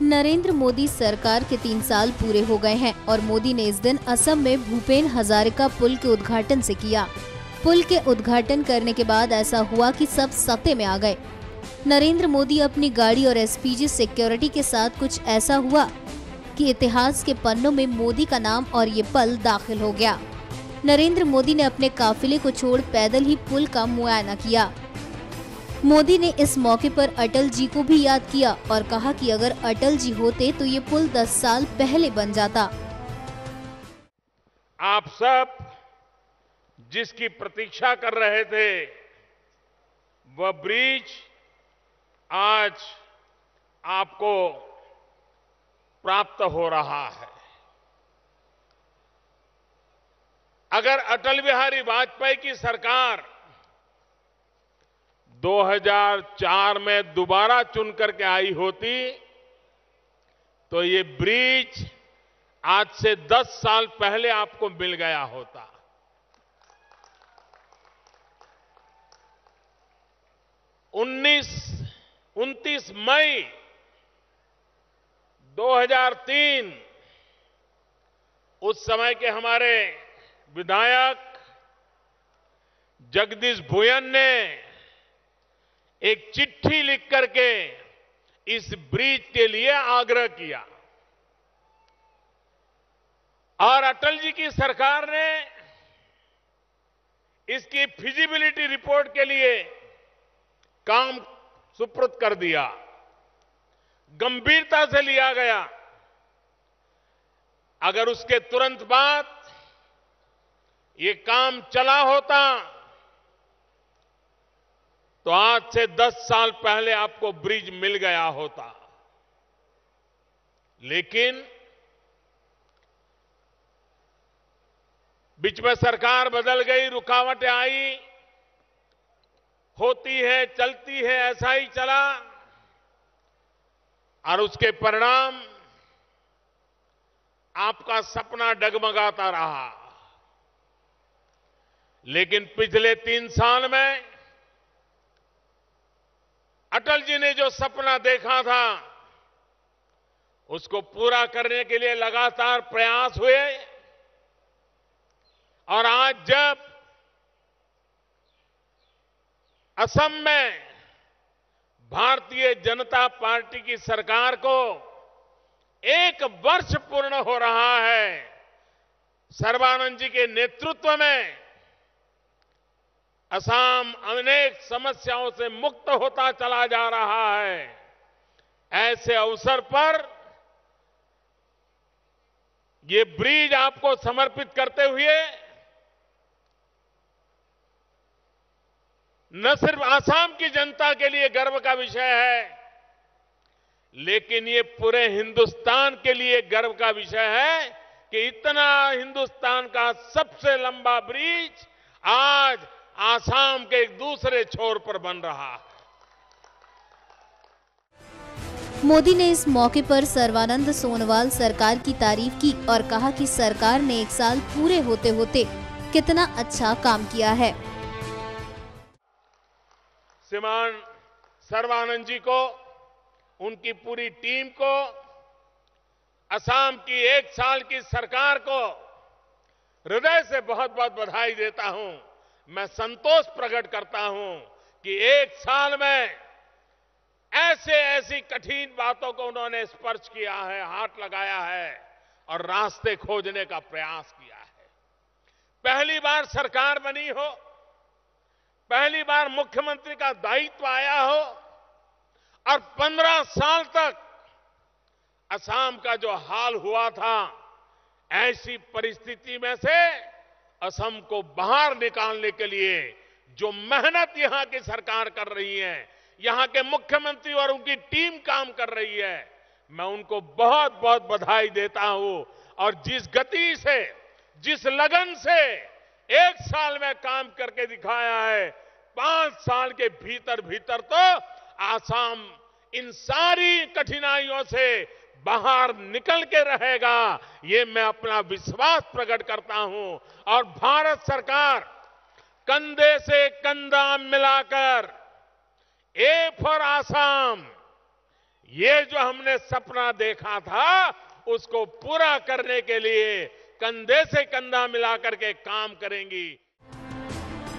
नरेंद्र मोदी सरकार के 3 साल पूरे हो गए हैं और मोदी ने इस दिन असम में भूपेन हजारिका पुल के उद्घाटन से किया। पुल के उद्घाटन करने के बाद ऐसा हुआ कि सब सत्ते में आ गए। नरेंद्र मोदी अपनी गाड़ी और एसपीजी सिक्योरिटी के साथ कुछ ऐसा हुआ कि इतिहास के पन्नों में मोदी का नाम और ये पल दाखिल हो गया। नरेंद्र मोदी ने अपने काफिले को छोड़ पैदल ही पुल का मुआयना किया। मोदी ने इस मौके पर अटल जी को भी याद किया और कहा कि अगर अटल जी होते तो ये पुल 10 साल पहले बन जाता। आप सब जिसकी प्रतीक्षा कर रहे थे वह ब्रिज आज आपको प्राप्त हो रहा है। अगर अटल बिहारी वाजपेयी की सरकार 2004 में दोबारा चुन करके आई होती तो ये ब्रिज आज से 10 साल पहले आपको मिल गया होता। 29 मई 2003 उस समय के हमारे विधायक जगदीश भुयन ने एक चिट्ठी लिख करके इस ब्रिज के लिए आग्रह किया और अटल जी की सरकार ने इसकी फिजिबिलिटी रिपोर्ट के लिए काम सुपुर्द कर दिया। गंभीरता से लिया गया। अगर उसके तुरंत बाद ये काम चला होता तो आज से 10 साल पहले आपको ब्रिज मिल गया होता। लेकिन बीच में सरकार बदल गई, रुकावटें आई, होती है चलती है, ऐसा ही चला और उसके परिणाम आपका सपना डगमगाता रहा। लेकिन पिछले 3 साल में अटल जी ने जो सपना देखा था उसको पूरा करने के लिए लगातार प्रयास हुए और आज जब असम में भारतीय जनता पार्टी की सरकार को 1 वर्ष पूर्ण हो रहा है, सर्बानंद जी के नेतृत्व में असम अनेक समस्याओं से मुक्त होता चला जा रहा है। ऐसे अवसर पर ये ब्रिज आपको समर्पित करते हुए न सिर्फ असम की जनता के लिए गर्व का विषय है, लेकिन ये पूरे हिंदुस्तान के लिए गर्व का विषय है कि इतना हिंदुस्तान का सबसे लंबा ब्रिज आज आसाम के एक दूसरे छोर पर बन रहा है। मोदी ने इस मौके पर सर्बानंद सोनोवाल सरकार की तारीफ की और कहा कि सरकार ने 1 साल पूरे होते होते कितना अच्छा काम किया है। श्रीमान सर्बानंद जी को, उनकी पूरी टीम को, असम की 1 साल की सरकार को हृदय से बहुत बहुत बधाई देता हूं। मैं संतोष प्रकट करता हूं कि 1 साल में ऐसी कठिन बातों को उन्होंने स्पर्श किया है, हाथ लगाया है और रास्ते खोजने का प्रयास किया है। पहली बार सरकार बनी हो, पहली बार मुख्यमंत्री का दायित्व आया हो और 15 साल तक असम का जो हाल हुआ था, ऐसी परिस्थिति में से असम को बाहर निकालने के लिए जो मेहनत यहां की सरकार कर रही है, यहां के मुख्यमंत्री और उनकी टीम काम कर रही है, मैं उनको बहुत बहुत बधाई देता हूं। और जिस गति से, जिस लगन से 1 साल में काम करके दिखाया है, 5 साल के भीतर भीतर तो असम इन सारी कठिनाइयों से बाहर निकल के रहेगा, ये मैं अपना विश्वास प्रकट करता हूं। और भारत सरकार कंधे से कंधा मिलाकर ए फॉर आसाम ये जो हमने सपना देखा था उसको पूरा करने के लिए कंधे से कंधा मिलाकर के काम करेंगी।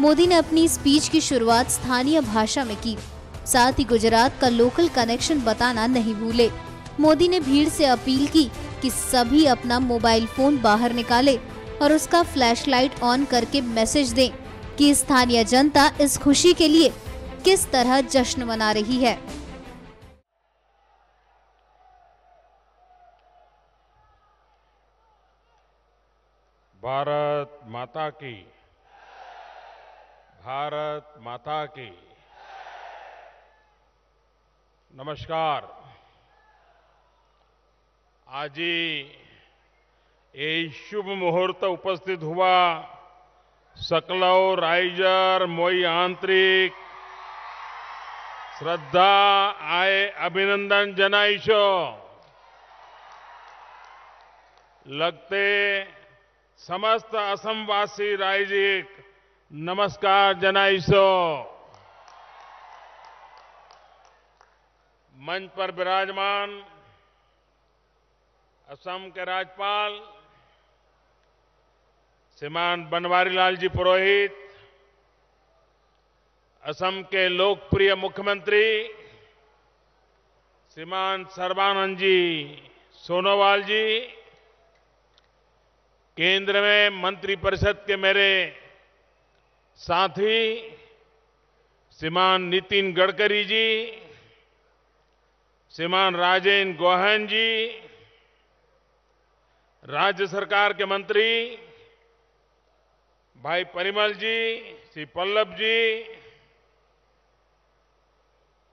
मोदी ने अपनी स्पीच की शुरुआत स्थानीय भाषा में की। साथ ही गुजरात का लोकल कनेक्शन बताना नहीं भूले। मोदी ने भीड़ से अपील की कि सभी अपना मोबाइल फोन बाहर निकाले और उसका फ्लैशलाइट ऑन करके मैसेज दें कि स्थानीय जनता इस खुशी के लिए किस तरह जश्न मना रही है। भारत माता की, भारत माता की। नमस्कार। आज ये शुभ मुहूर्त उपस्थित हुआ सकलौ राइजर मोई आंतरिक श्रद्धा आए अभिनंदन जनाईशो। लगते समस्त असमवासी राइजिक नमस्कार जनाईशो। मंच पर विराजमान असम के राज्यपाल श्रीमान बनवारी लाल जी पुरोहित, असम के लोकप्रिय मुख्यमंत्री श्रीमान सर्बानंद जी सोनोवाल जी, केंद्र में मंत्रिपरिषद के मेरे साथी श्रीमान नितिन गडकरी जी, श्रीमान राजेंद्र गोहान जी, राज्य सरकार के मंत्री भाई परिमल जी, श्री पल्लव जी,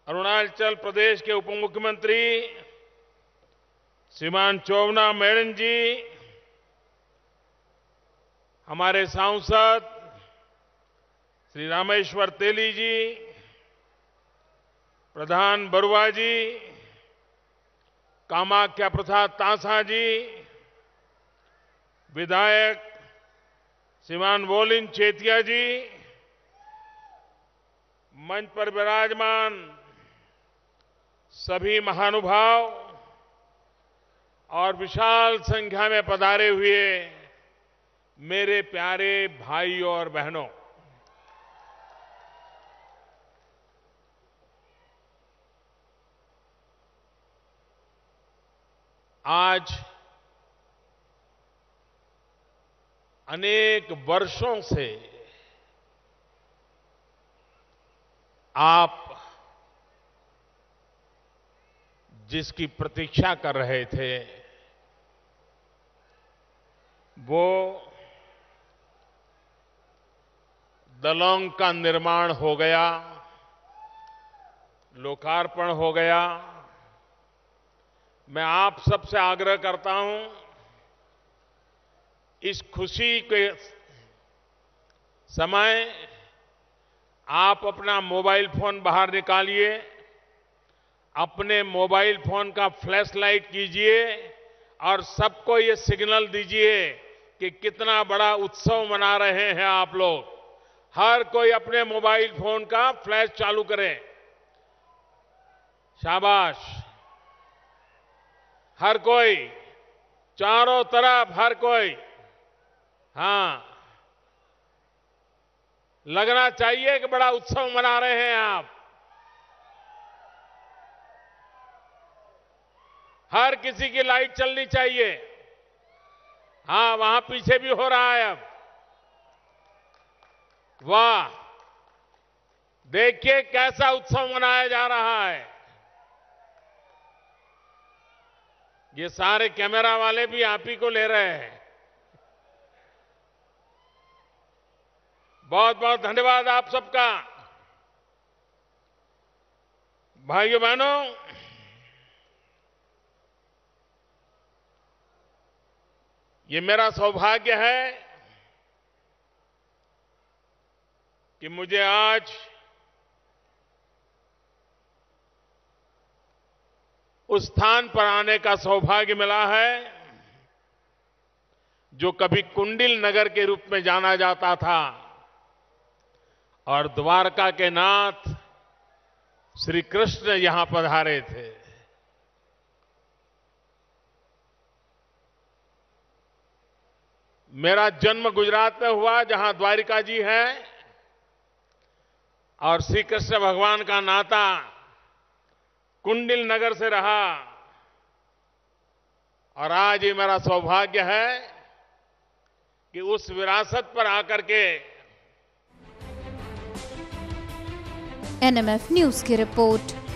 अरुणाचल प्रदेश के उप मुख्यमंत्री श्रीमान चोवना मेनन जी, हमारे सांसद श्री रामेश्वर तेली जी, प्रधान बरुआ जी, कामाख्या प्रसाद तांसा जी, विधायक श्रीमान वोलिन चेतिया जी, मंच पर विराजमान सभी महानुभाव और विशाल संख्या में पधारे हुए मेरे प्यारे भाई और बहनों, आज अनेक वर्षों से आप जिसकी प्रतीक्षा कर रहे थे वो दलोंग का निर्माण हो गया, लोकार्पण हो गया। मैं आप सबसे आग्रह करता हूं, इस खुशी के समय आप अपना मोबाइल फोन बाहर निकालिए, अपने मोबाइल फोन का फ्लैश लाइट कीजिए और सबको ये सिग्नल दीजिए कि कितना बड़ा उत्सव मना रहे हैं आप लोग। हर कोई अपने मोबाइल फोन का फ्लैश चालू करें। शाबाश। हर कोई, चारों तरफ हर कोई। हां, लगना चाहिए कि बड़ा उत्सव मना रहे हैं आप। हर किसी की लाइट चलनी चाहिए। हां, वहां पीछे भी हो रहा है अब। वाह, देखिए कैसा उत्सव मनाया जा रहा है। ये सारे कैमरा वाले भी आप ही को ले रहे हैं। बहुत बहुत धन्यवाद आप सबका। भाइयों बहनों, ये मेरा सौभाग्य है कि मुझे आज उस स्थान पर आने का सौभाग्य मिला है जो कभी कुंडिल नगर के रूप में जाना जाता था और द्वारका के नाथ श्री कृष्ण यहां पधारे थे। मेरा जन्म गुजरात में हुआ, जहां द्वारिका जी है, और श्री कृष्ण भगवान का नाता कुंडिल नगर से रहा। और आज ये मेरा सौभाग्य है कि उस विरासत पर आकर के NMF न्यूज की रिपोर्ट।